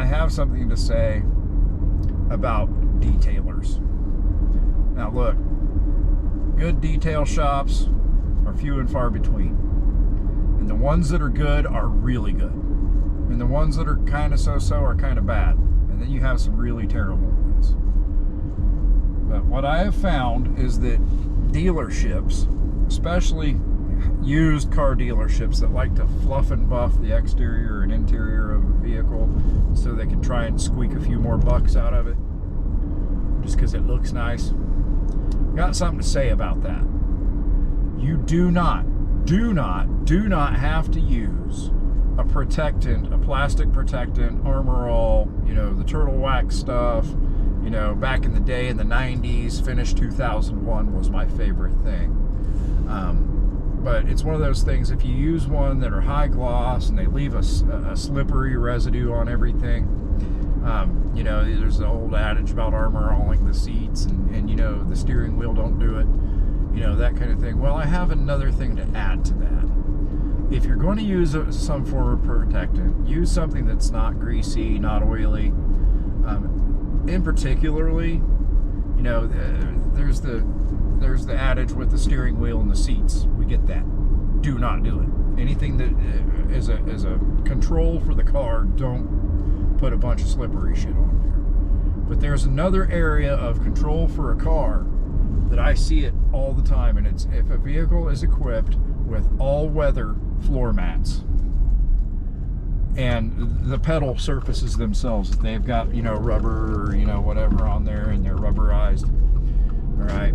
have something to say about detailers. Now look, good detail shops are few and far between. And the ones that are good are really good. And the ones that are kind of so-so are kind of bad. And then you have some really terrible ones. But what I have found is that dealerships, especially used car dealerships that like to fluff and buff the exterior and interior of a vehicle so they can try and squeak a few more bucks out of it just because it looks nice, got something to say about that. You do not have to use a protectant, a plastic protectant, Armor All, you know, the turtle wax stuff, you know, back in the day in the 90s, Finish 2001 was my favorite thing. But it's one of those things, if you use one that are high gloss and they leave a slippery residue on everything, you know, there's the old adage about Armor Alling the seats and, you know, the steering wheel don't do it, you know, that kind of thing. Well, I have another thing to add to that. If you're going to use some form of protectant, use something that's not greasy, not oily. In particularly, you know, there's the adage with the steering wheel and the seats. We get that. Do not do it. Anything that is a control for the car, don't put a bunch of slippery shit on there. But there's another area of control for a car that I see it all the time, and it's if a vehicle is equipped with all-weather floor mats and the pedal surfaces themselves, if they've got, you know, rubber or, you know, whatever on there and they're rubberized. All right,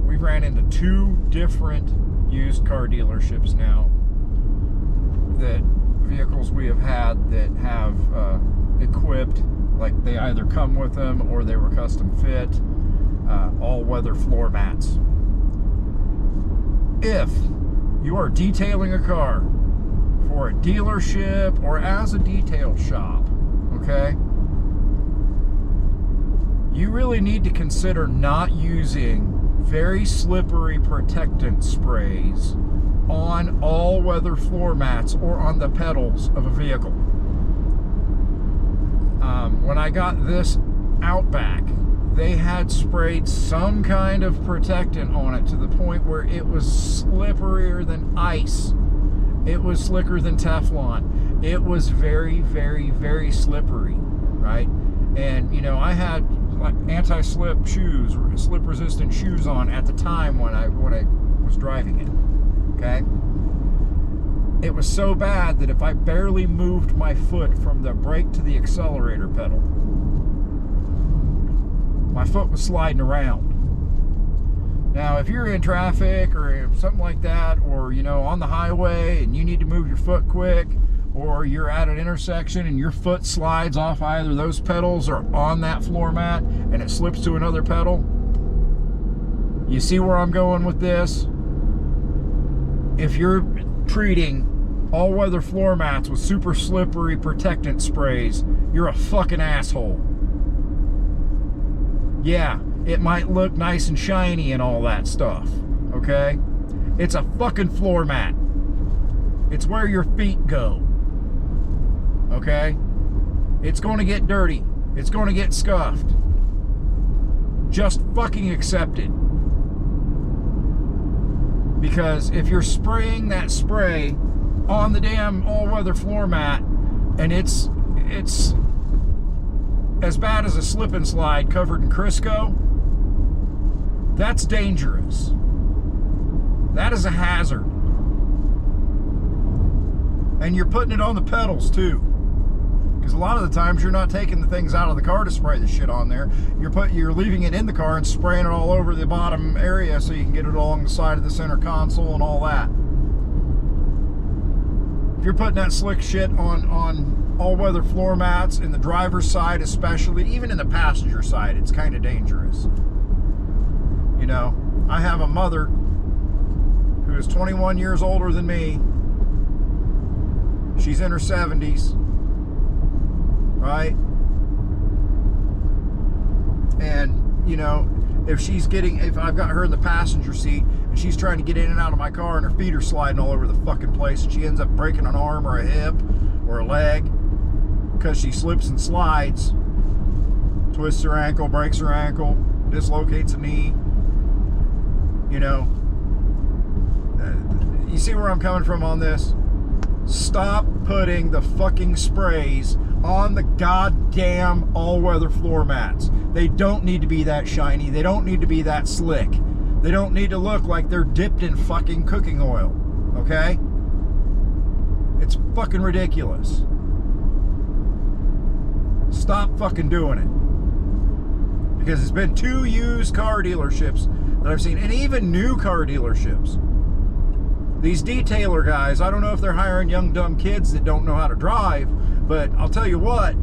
we've ran into 2 different used car dealerships now, that vehicles we have had that have equipped, like they either come with them or they were custom fit, all-weather floor mats. If you are detailing a car for a dealership or as a detail shop, okay, you really need to consider not using very slippery protectant sprays on all-weather floor mats or on the pedals of a vehicle. When I got this Outback, they had sprayed some kind of protectant on it to the point where it was slipperier than ice. It was slicker than Teflon. It was very, very, very slippery, right? And, you know, I had like anti-slip shoes, slip-resistant shoes on at the time when I was driving it, okay? It was so bad that if I barely moved my foot from the brake to the accelerator pedal, my foot was sliding around. Now, if you're in traffic or something like that, or, you know, on the highway and you need to move your foot quick, or you're at an intersection and your foot slides off either those pedals or on that floor mat and it slips to another pedal, you see where I'm going with this? If you're treating all-weather floor mats with super slippery protectant sprays, you're a fucking asshole. Yeah, it might look nice and shiny and all that stuff, okay? It's a fucking floor mat. It's where your feet go, okay? It's going to get dirty. It's going to get scuffed. Just fucking accept it. Because if you're spraying that spray on the damn all-weather floor mat and it's as bad as a slip and slide covered in Crisco, that's dangerous. That is a hazard. And you're putting it on the pedals too. Because a lot of the times you're not taking the things out of the car to spray the shit on there. You're leaving it in the car and spraying it all over the bottom area so you can get it along the side of the center console and all that. If you're putting that slick shit on all-weather floor mats, in the driver's side especially, even in the passenger side, it's kind of dangerous. You know, I have a mother who is 21 years older than me. She's in her 70s, right? And, you know, if I've got her in the passenger seat and she's trying to get in and out of my car and her feet are sliding all over the fucking place and she ends up breaking an arm or a hip or a leg, because she slips and slides, twists her ankle, breaks her ankle, dislocates a knee. You know, you see where I'm coming from on this? Stop putting the fucking sprays on the goddamn all-weather floor mats. They don't need to be that shiny. They don't need to be that slick. They don't need to look like they're dipped in fucking cooking oil. Okay? It's fucking ridiculous. Stop fucking doing it. Because it's been 2 used car dealerships that I've seen, and even new car dealerships. These detailer guys, I don't know if they're hiring young dumb kids that don't know how to drive, but I'll tell you what,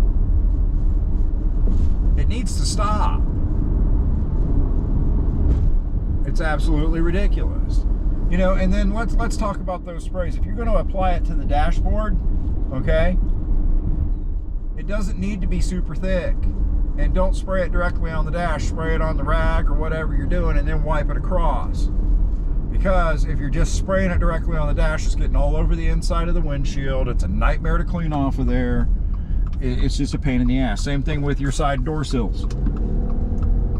it needs to stop. It's absolutely ridiculous. You know, and then let's talk about those sprays. If you're going to apply it to the dashboard, okay, it doesn't need to be super thick. And don't spray it directly on the dash. Spray it on the rag or whatever you're doing, and then wipe it across. Because if you're just spraying it directly on the dash, it's getting all over the inside of the windshield. It's a nightmare to clean off of there. It's just a pain in the ass. Same thing with your side door sills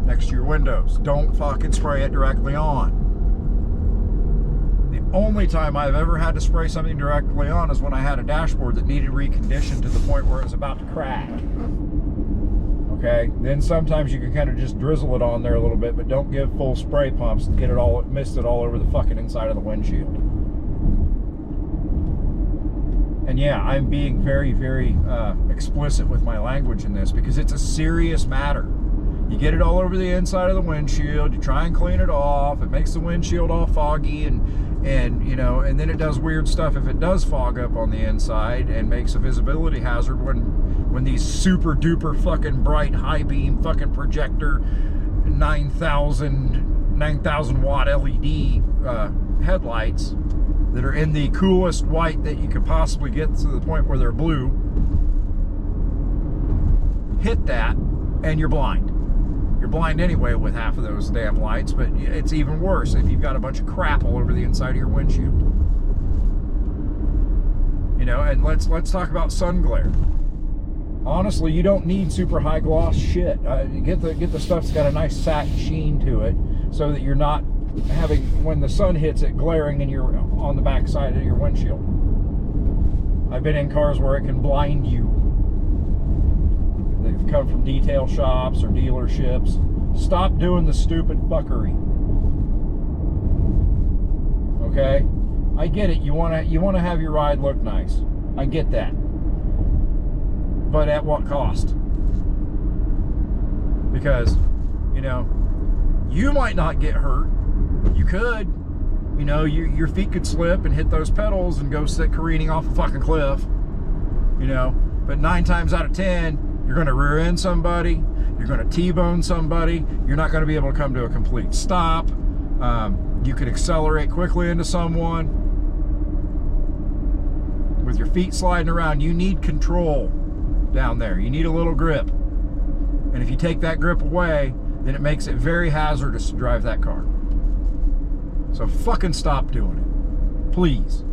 next to your windows. Don't fucking spray it directly on. The only time I've ever had to spray something directly on is when I had a dashboard that needed reconditioned to the point where it was about to crack. Okay, then sometimes you can kind of just drizzle it on there a little bit, but don't give full spray pumps and get it all misted all over the fucking inside of the windshield. And yeah, I'm being very, very explicit with my language in this because it's a serious matter. You get it all over the inside of the windshield, you try and clean it off, it makes the windshield all foggy and you know, and then it does weird stuff if it does fog up on the inside and makes a visibility hazard when these super duper fucking bright high beam fucking projector 9,000 watt LED headlights that are in the coolest white that you could possibly get to the point where they're blue hit that and you're blind. You're blind anyway with half of those damn lights, but it's even worse if you've got a bunch of crap all over the inside of your windshield. You know, and let's talk about sun glare. Honestly, you don't need super high gloss shit. Get the stuff that's got a nice satin sheen to it, so that you're not having, when the sun hits it, glaring and you're on the back side of your windshield. I've been in cars where it can blind you. They've come from detail shops or dealerships. Stop doing the stupid fuckery. Okay? I get it. You want to have your ride look nice. I get that. But at what cost? Because, you know, you might not get hurt. You could. You know, your feet could slip and hit those pedals and go sit careening off a fucking cliff. You know, but 9 times out of 10, you're going to rear end somebody. You're going to T-bone somebody. You're not going to be able to come to a complete stop. You could accelerate quickly into someone. With your feet sliding around, you need control down there. You need a little grip. And if you take that grip away, then it makes it very hazardous to drive that car. So fucking stop doing it. Please.